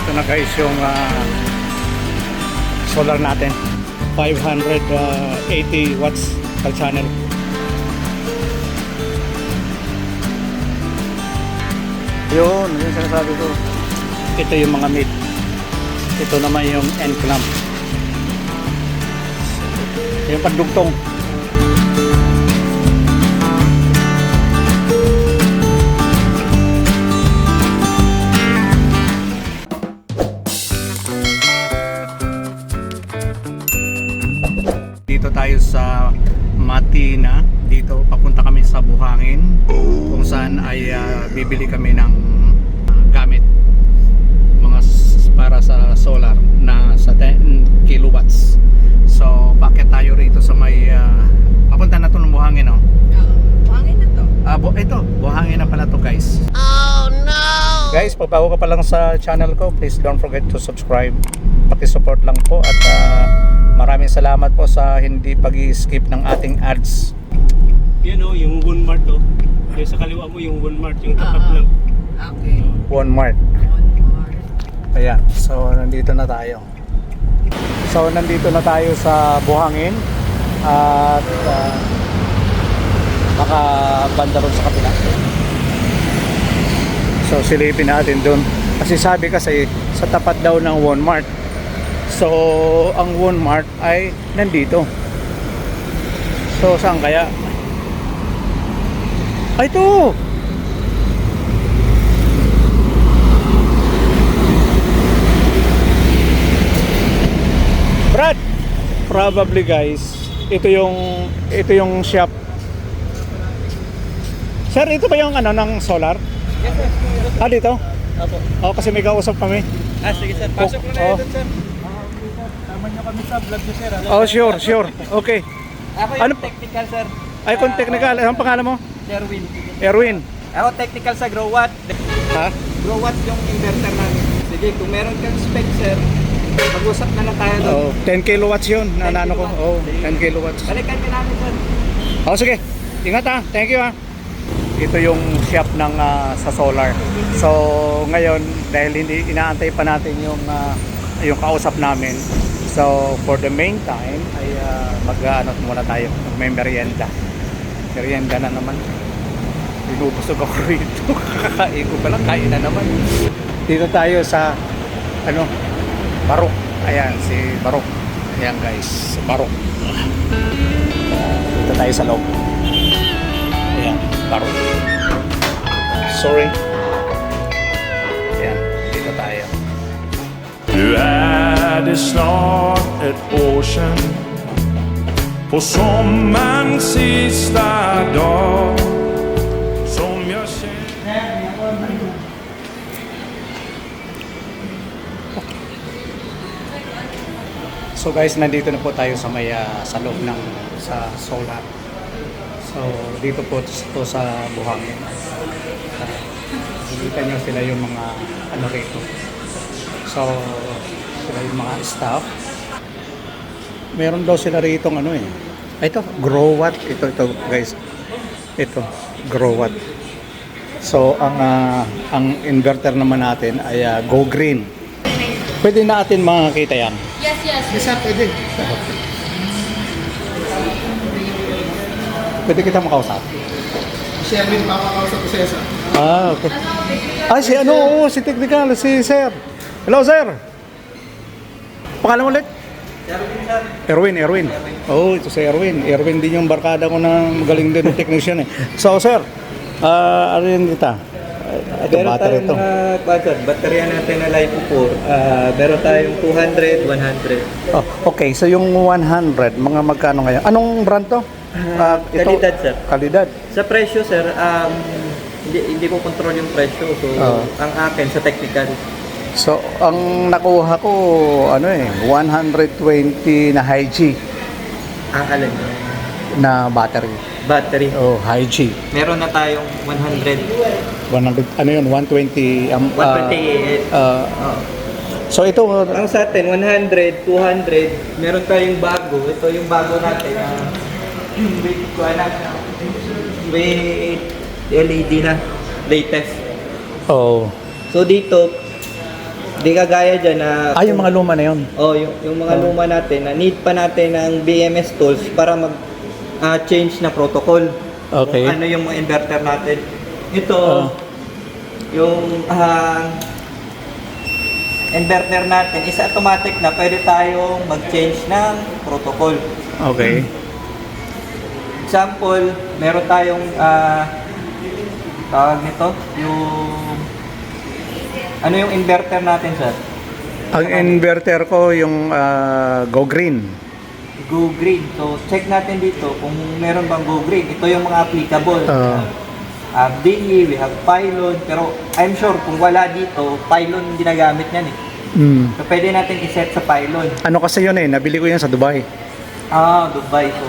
Ito na guys yung solar natin. 580 watts per channel. Yun sinasabi ko. Ito yung mga mid. Ito naman yung end clamp. Yung pandugtong. Dito tayo sa Matina. Dito papunta kami sa Buhangin, kung saan ay bibili kami ng gamit mga para sa solar na sa 10 kilowatts. So bakit tayo rito sa may papunta na to ng Buhangin, no? Buhangin na to. Ito, Buhangin na pala to guys. Oh no! Guys, pag bago ka pa lang sa channel ko, please don't forget to subscribe. Paki-support lang po at maraming salamat po sa hindi pag-i-skip ng ating ads. Yan o, yung Walmart o. Yung sa kaliwa mo yung Walmart, yung tapat lang. Okay. Walmart. Walmart. Ayan, so nandito na tayo. So nandito na tayo sa Buhangin at nakabanda ron sa kapila. So silipin natin dun. Kasi sabi kasi sa tapat daw ng Walmart. So ang Walmart ay nandito. So saan kaya? Ay, ito! Brad! Probably guys, ito yung shop. Sir, ito ba yung ano ng solar? Yes sir. Dito? Apo. Kasi may kausap kami. Sige sir, pasok na Oh. doon sir. Tama nyo kami sa vlog nyo sir. Sure. Okay. Ako Ano yung po? technical sir. Ay, kung technical, anong pangalan mo? Erwin. Erwin. Ako technical sa Grow Watt. Ha? Grow Watt yung inverter namin. Sige, kung meron kang spec sir, mag-usap na lang tayo doon. 10 kilowatts yun. 10 Naano ko. kilowatts. 10 kilowatts. Balikan ka namin sir. Sige. Ingat ha. Thank you ha. Ito yung shop ng sa solar. So ngayon dahil hindi inaantay pa natin yung kausap namin. So for the meantime ay mag-ano muna tayo. May merienda. Merienda na naman. Binubusog ako rito. Kakakain ko pala. Kain na naman. Dito tayo sa Barok. Ayan si Barok. Ayan guys. Barok. Dito tayo sa loob. Ayan, Barok. Sorry. Ayan, dito tayo. Du är det snart ett år sedan på sommarens sista dag som jag känner. So guys, nandito na po tayo sa may sa loob ng sa solar. So dito po ito sa Buhangin. Nakikita nyo sila yung mga rito. So sila yung mga staff. Meron daw sila rito ito, Grow Watt. Ito guys. Ito, Grow Watt. So ang inverter naman natin ay Go Green. Pwede natin makakita yan. Yes. Yes, pwede. Pwede kita makausap. Si Erwin, papakausap ko siya sir. Okay. Si technical, si Sir. Hello, Sir. Pangalan mo ulit? Erwin sir. Erwin. Ito si Erwin. Erwin din yung barkada ko na magaling din ng technician eh. So, Sir, ano yun kita? Ito, Meron battery tayong ito. baterya natin na Life 4. Meron tayong 200, 100. Okay, so yung 100, mga magkano ngayon? Anong brand to? Kalidad, sir. Kalidad. Sa presyo sir, hindi ko control yung presyo. So, ang akin sa technical. So, ang nakuha ko, 120 na high G Ang alin? na battery. Battery. High G. Meron na tayong 100. 100, 120 128. so ito Ang sa atin, 100, 200. Meron tayong bago. Ito yung bago natin. With LED na. Latest. oh So dito, Di kagaya dyan na... Yung mga luma na yun. Yung mga luma natin na need pa natin ng BMS tools para mag-change na protocol. Okay. Kung ano yung mga inverter natin. Ito, yung inverter natin is automatic na pwede tayong mag-change ng protocol. Okay. Example, meron tayong tawag nito, ano yung inverter natin, sir? Ang inverter ko yung Go Green. Go Green. So, check natin dito kung meron bang Go Green. Ito yung mga applicable. DE, we have Pylon, pero I'm sure kung wala dito, Pylon ginagamit niyan eh. So, pwede natin iset sa Pylon. Ano kasi yun eh, nabili ko yun sa Dubai. Dubai. So,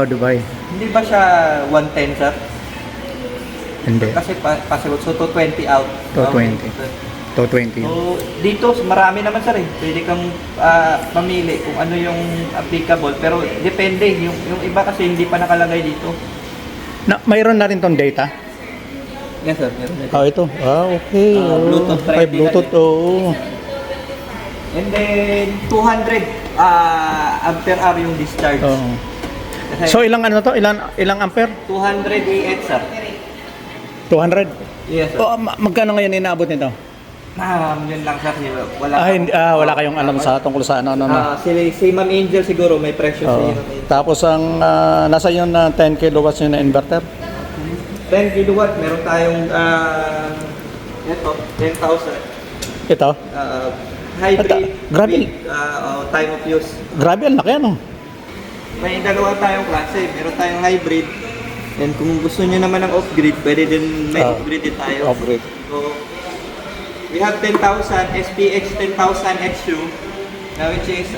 Dubai. hindi ba siya 110, sir? Hindi. Kasi possible. So, 220 out. 220. 220. So, dito, marami naman sir eh. Pwede kang mamili kung ano yung applicable. Pero, depende. Yung iba kasi hindi pa nakalagay dito. Mayroon na rin tong data? Yes sir, meron na. Ito. Okay. Bluetooth Ay, Bluetooth, oo. And then, 200 ampere hour yung discharge. Kasi So, ilang ano to? Ilang ampere? 200 AH sir. 200? Yes sir. Magkano ngayon inaabot nito? Yun lang sir. Wala Wala kayong alam sa tungkol sa ano. Si Ma'am Angel siguro may presyo sa iyo. Tapos ang nasa yun na 10 kilowatts yun na inverter? 10 kilowatt, meron tayong ito, 10,000. Ito? Hybrid Grabe. with time of use. Grabe, ang laki ano? May dalawa tayong klase. Meron tayong hybrid. And kung gusto nyo naman ng off-grid, pwede din may off-grid din tayo. Off-grid. So, we have 10,000 SPX 10,000 XU which is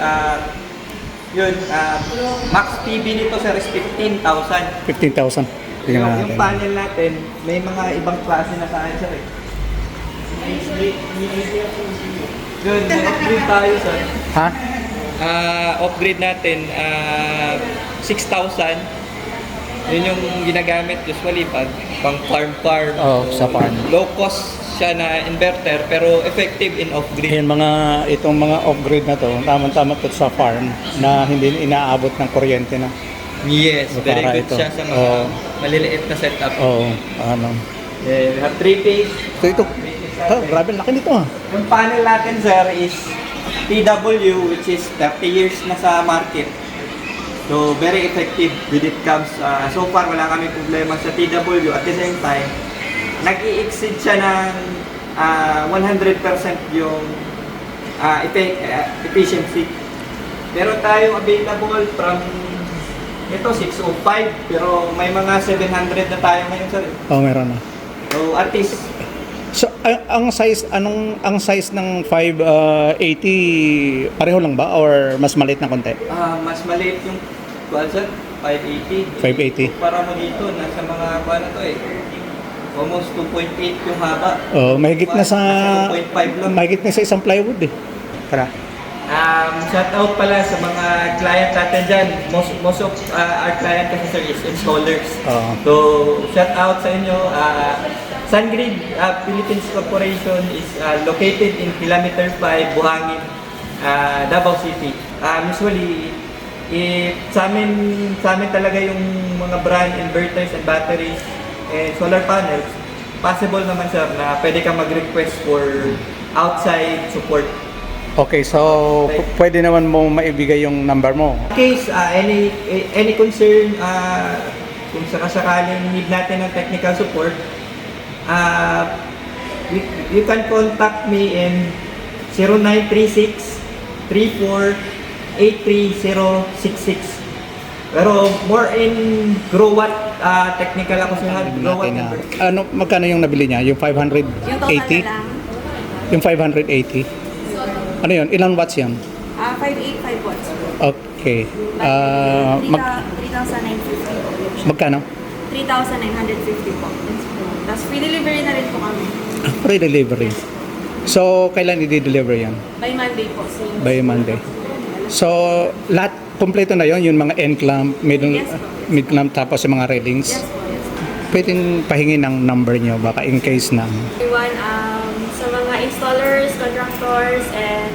max PV nito sir is 15,000. 15,000. Tingnan natin. Yung panel natin, may mga ibang klase na sa akin sir eh. Yun, may off-grid tayo sir. Ha? Off-grid natin, 6,000. Yun yung ginagamit usually pag pang farm. Sa farm. Low cost siya na inverter pero effective in off-grid. Itong mga off-grid na to, tamang-tama to sa farm na hindi inaabot ng kuryente na. Yes, So, very para good ito. siya sa mga maliliit na setup. Ano. Yeah, we have 3-phase. So ito, grabe, laki nito ha. Yung panel natin sir is TW which is 30 years na sa market. So very effective when it comes. So far wala kami problema sa TW. At the same time, nag-i-exceed siya ng 100% yung efficiency. Pero tayong available from ito 605 pero may mga 700 na tayo ngayon sir. Meron na. So at least So, ang size ng 580 pareho lang ba or mas maliit na konti? mas maliit yung sir, 580. 580. Para mo dito, nasa mga ano to eh. Almost 2.8 yung haba. Mahigit na sa Nasa 2.5 lang. mahigit na sa isang plywood eh. Tara. Shout out pala sa mga client natin dyan. Most of our client kasi sir is installers. So, shout out sa inyo. SunGrid Philippines Corporation is located in Kilometer 5, Buhangin, Davao City. Usually, sa amin talaga yung mga brand inverters and batteries and solar panels, possible naman sir na pwede kang mag-request for outside support. Okay, so pwede naman mo maibigay yung number mo. In case any concern, kung sakasakaling need natin ng technical support, you can contact me in 0936-34-83066. Pero more in grow watt technical ako sa grow watt number. Magkano yung nabili niya? Yung 580? Yung 580? Ano yun? Ilang watts yan? 585 watts. Okay. 3,950. Magkano? 3,950 po. Tapos free delivery na rin po kami. Free delivery. So, kailan i-deliver yan? By Monday po. Same. By Monday. So, lahat, kompleto na yon, yung mga end clamp, Yes, mid clamp, tapos yung mga railings. Yes po, yes po. Pwedeng pahingi ng number nyo, baka in case na. Everyone, sa mga installers, contractors, and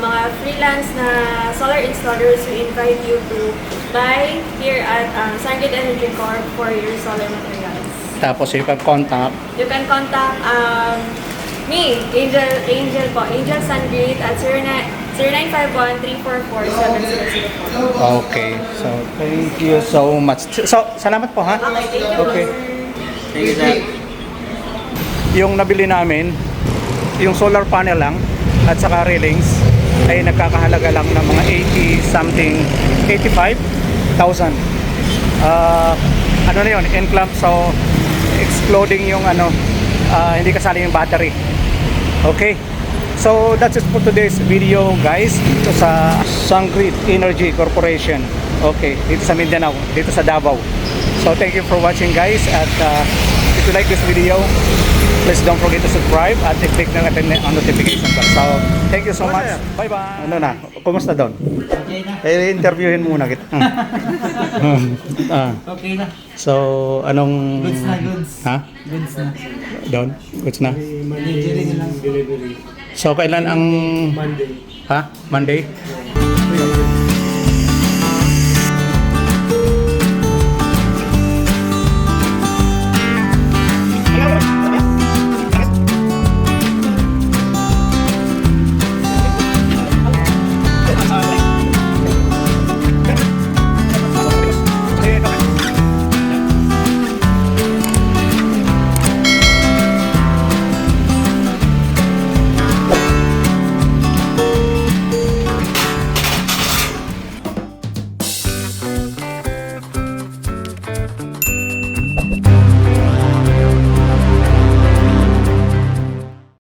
mga freelance na solar installers, we invite you to buy here at Sangrid Energy Corp for your solar materials. Tapos you can contact. You can contact me, Angel Sangrid at 0951-344-7004. Okay. So, thank you so much. So, salamat po ha. Okay, thank you. Okay. Thank you, sir. Yung nabili namin, yung solar panel lang at saka railings ay nagkakahalaga lang ng mga 85,000. Ano na yun, in-clamp, so exploding yung hindi kasali yung battery. Okay, so that's it for today's video guys, dito sa Sangrid Energy Corporation. Okay, dito sa Mindanao, dito sa Davao. So thank you for watching guys, at if you like this video, please don't forget to subscribe at i-click na natin ang notification bell. So thank you so much. Bye bye. Ano na? Kumusta doon? Okay na. Interviewin muna kita. Okay na. So anong Goods na, goods. Ha? Goods na. Doon? Goods na? Delivery na lang. So kailan ang Monday. Ha? Monday?